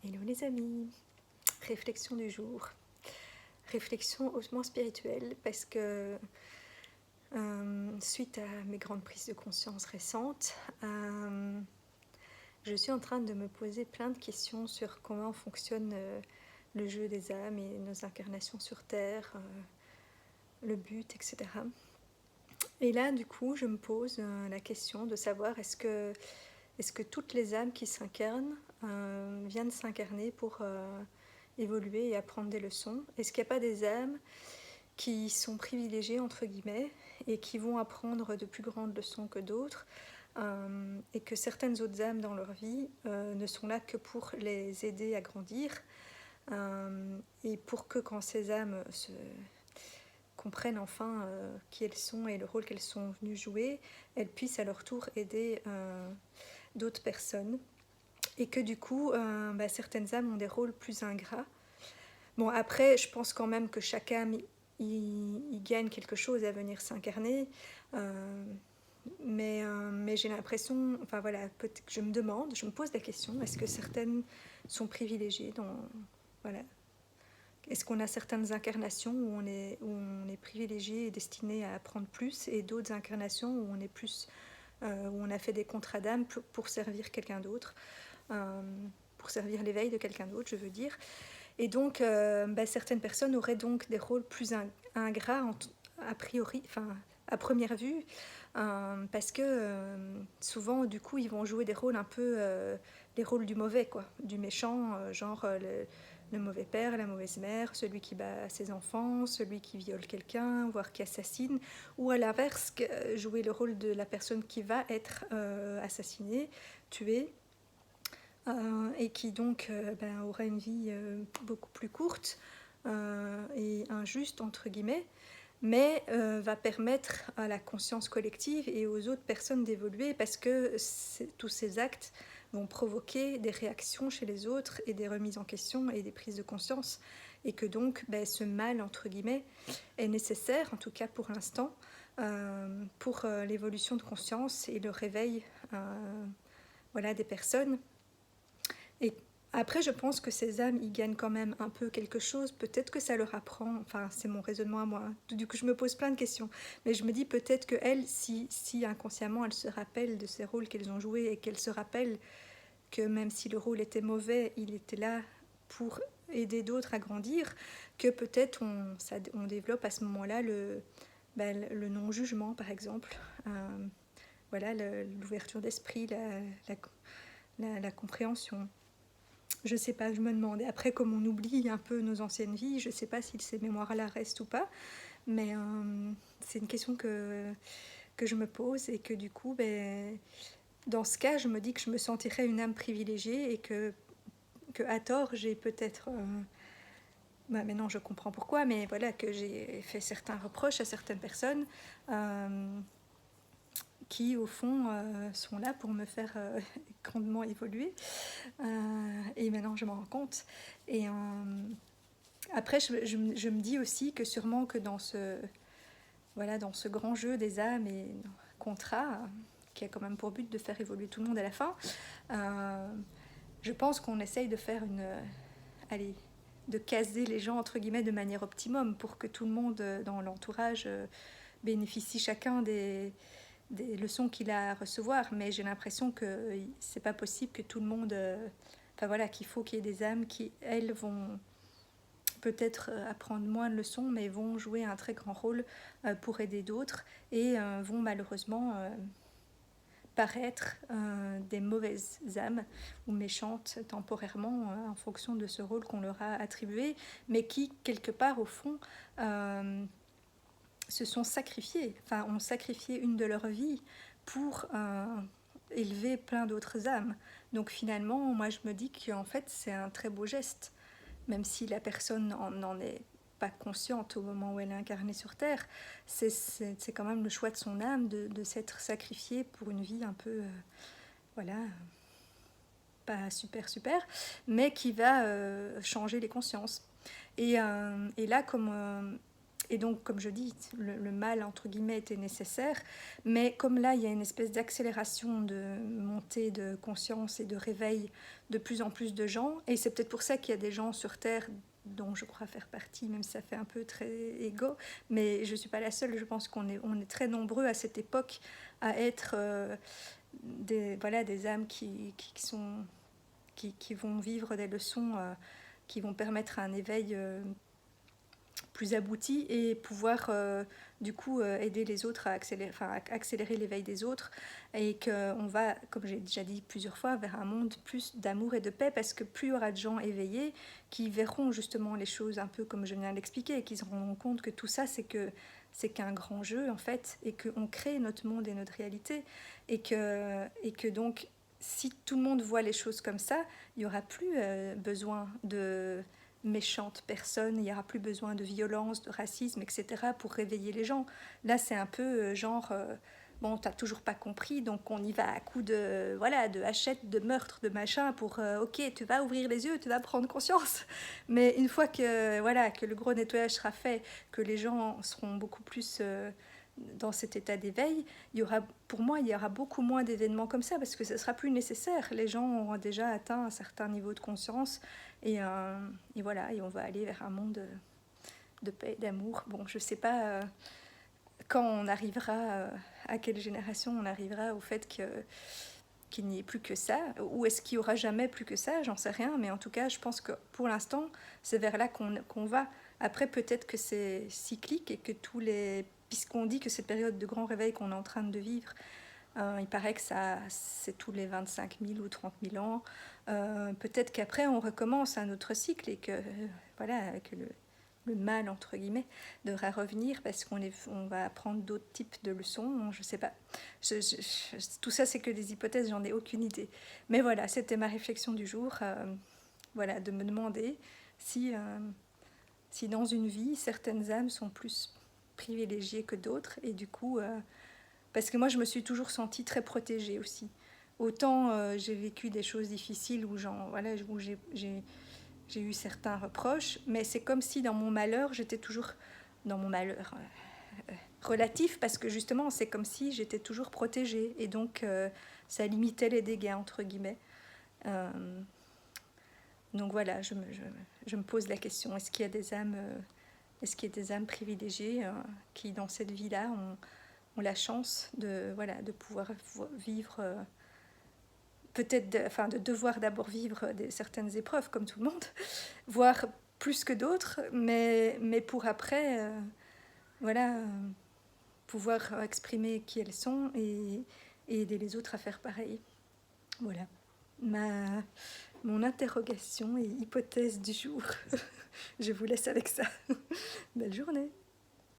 Hello les amis, réflexion du jour, réflexion hautement spirituelle parce que suite à mes grandes prises de conscience récentes, je suis en train de me poser plein de questions sur comment fonctionne le jeu des âmes et nos incarnations sur Terre, le but, etc. Et là du coup je me pose la question de savoir est-ce que toutes les âmes qui s'incarnent viennent s'incarner pour évoluer et apprendre des leçons? Est-ce qu'il n'y a pas des âmes qui sont privilégiées, entre guillemets, et qui vont apprendre de plus grandes leçons que d'autres, et que certaines autres âmes dans leur vie ne sont là que pour les aider à grandir, et pour que quand ces âmes comprennent enfin qui elles sont et le rôle qu'elles sont venues jouer, elles puissent à leur tour aider d'autres personnes, et que du coup certaines âmes ont des rôles plus ingrats. Bon, après, je pense quand même que chaque âme il gagne quelque chose à venir s'incarner, mais j'ai l'impression, enfin voilà, je me demande, je me pose la question, est-ce que certaines sont privilégiées dans, voilà, est-ce qu'on a certaines incarnations où on est privilégié et destiné à apprendre plus, et d'autres incarnations où on est plus, où on a fait des contrats d'âme pour servir quelqu'un d'autre, pour servir l'éveil de quelqu'un d'autre, je veux dire. Et donc, certaines personnes auraient donc des rôles plus ingrats a priori, enfin à première vue, parce que souvent, du coup, ils vont jouer des rôles un peu, les rôles du mauvais, quoi, du méchant, genre le mauvais père, la mauvaise mère, celui qui bat ses enfants, celui qui viole quelqu'un, voire qui assassine, ou à l'inverse, jouer le rôle de la personne qui va être assassinée, tuée, et qui donc aura une vie beaucoup plus courte et injuste, entre guillemets, mais va permettre à la conscience collective et aux autres personnes d'évoluer, parce que tous ces actes vont provoquer des réactions chez les autres et des remises en question et des prises de conscience, et que donc ce mal, entre guillemets, est nécessaire, en tout cas pour l'instant, pour l'évolution de conscience et le réveil voilà, des personnes. Et après, je pense que ces âmes, ils gagnent quand même un peu quelque chose. Peut-être que ça leur apprend, enfin, c'est mon raisonnement à moi. Du coup, je me pose plein de questions. Mais je me dis peut-être qu'elles, si inconsciemment, elles se rappellent de ces rôles qu'elles ont joués, et qu'elles se rappellent que même si le rôle était mauvais, il était là pour aider d'autres à grandir, que peut-être on développe à ce moment-là le non-jugement, par exemple. Voilà, l'ouverture d'esprit, la compréhension. Je sais pas, je me demandais. Après, comme on oublie un peu nos anciennes vies, je sais pas si ces mémoires-là restent ou pas, mais c'est une question que je me pose, et que du coup, dans ce cas, je me dis que je me sentirais une âme privilégiée, et que à tort, j'ai peut-être... maintenant, je comprends pourquoi, mais voilà, que j'ai fait certains reproches à certaines personnes qui, au fond, sont là pour me faire grandement évoluer. Et maintenant, je m'en rends compte. Et après, je me dis aussi que sûrement que voilà, dans ce grand jeu des âmes et contrats, qui a quand même pour but de faire évoluer tout le monde à la fin, je pense qu'on essaye de faire allez, de caser les gens, entre guillemets, de manière optimum, pour que tout le monde dans l'entourage bénéficie chacun des leçons qu'il a à recevoir. Mais j'ai l'impression que c'est pas possible que tout le monde... Enfin voilà, qu'il faut qu'il y ait des âmes qui, elles, vont peut-être apprendre moins de leçons, mais vont jouer un très grand rôle pour aider d'autres, et vont malheureusement paraître des mauvaises âmes ou méchantes temporairement en fonction de ce rôle qu'on leur a attribué, mais qui, quelque part, au fond, se sont sacrifiés, enfin ont sacrifié une de leurs vies pour élever plein d'autres âmes. Donc finalement, moi je me dis qu'en fait c'est un très beau geste, même si la personne n'en est pas consciente au moment où elle est incarnée sur Terre. C'est quand même le choix de son âme de s'être sacrifiée pour une vie un peu, voilà, pas super super, mais qui va changer les consciences. Et là, comme Et donc, comme je dis, le mal, entre guillemets, était nécessaire. Mais comme là, il y a une espèce d'accélération de montée de conscience et de réveil de plus en plus de gens. Et c'est peut-être pour ça qu'il y a des gens sur Terre dont je crois faire partie, même si ça fait un peu très égo. Mais je ne suis pas la seule. Je pense qu'on est très nombreux à cette époque à être des âmes qui vont vivre des leçons qui vont permettre un éveil plus abouti et pouvoir du coup aider les autres à accélérer l'éveil des autres, et qu'on va, comme j'ai déjà dit plusieurs fois, vers un monde plus d'amour et de paix, parce que plus il y aura de gens éveillés qui verront justement les choses un peu comme je viens d'expliquer, et qui se rendront compte que tout ça c'est qu'un grand jeu en fait, et qu'on crée notre monde et notre réalité, et que donc si tout le monde voit les choses comme ça, il n'y aura plus besoin de méchantes personnes, il n'y aura plus besoin de violence, de racisme, etc. pour réveiller les gens. Là, c'est un peu bon, t'as toujours pas compris, donc on y va à coups de hachette, de meurtre, de machin, pour, ok, tu vas ouvrir les yeux, tu vas prendre conscience. Mais une fois que le gros nettoyage sera fait, que les gens seront beaucoup plus dans cet état d'éveil, pour moi, il y aura beaucoup moins d'événements comme ça, parce que ce ne sera plus nécessaire. Les gens auront déjà atteint un certain niveau de conscience, et voilà, et on va aller vers un monde de paix, d'amour. Bon, je ne sais pas quand on arrivera, à quelle génération on arrivera au fait qu'il n'y ait plus que ça, ou est-ce qu'il n'y aura jamais plus que ça, j'en sais rien, mais en tout cas, je pense que pour l'instant, c'est vers là qu'on va. Après, peut-être que c'est cyclique et que puisqu'on dit que cette période de grand réveil qu'on est en train de vivre, il paraît que c'est tous les 25 000 ou 30 000 ans. Peut-être qu'après, on recommence un autre cycle, et que le mal, entre guillemets, devra revenir, parce on va apprendre d'autres types de leçons. Je ne sais pas. Tout ça, c'est que des hypothèses, j'en ai aucune idée. Mais voilà, c'était ma réflexion du jour. Voilà, de me demander si dans une vie, certaines âmes sont plus privilégiées que d'autres, et du coup... parce que moi, je me suis toujours sentie très protégée aussi. Autant j'ai vécu des choses difficiles où j'ai eu certains reproches, mais c'est comme si dans mon malheur, j'étais toujours dans mon malheur relatif, parce que justement, c'est comme si j'étais toujours protégée, et donc ça limitait les dégâts, entre guillemets. Donc voilà, je me pose la question, est-ce qu'il y a des âmes privilégiées qui, dans cette vie-là, ont la chance de pouvoir vivre, peut-être, de devoir d'abord vivre certaines épreuves, comme tout le monde, voire plus que d'autres, mais pour après, pouvoir exprimer qui elles sont, et aider les autres à faire pareil. Voilà, mon interrogation et hypothèse du jour. Je vous laisse avec ça. Belle journée.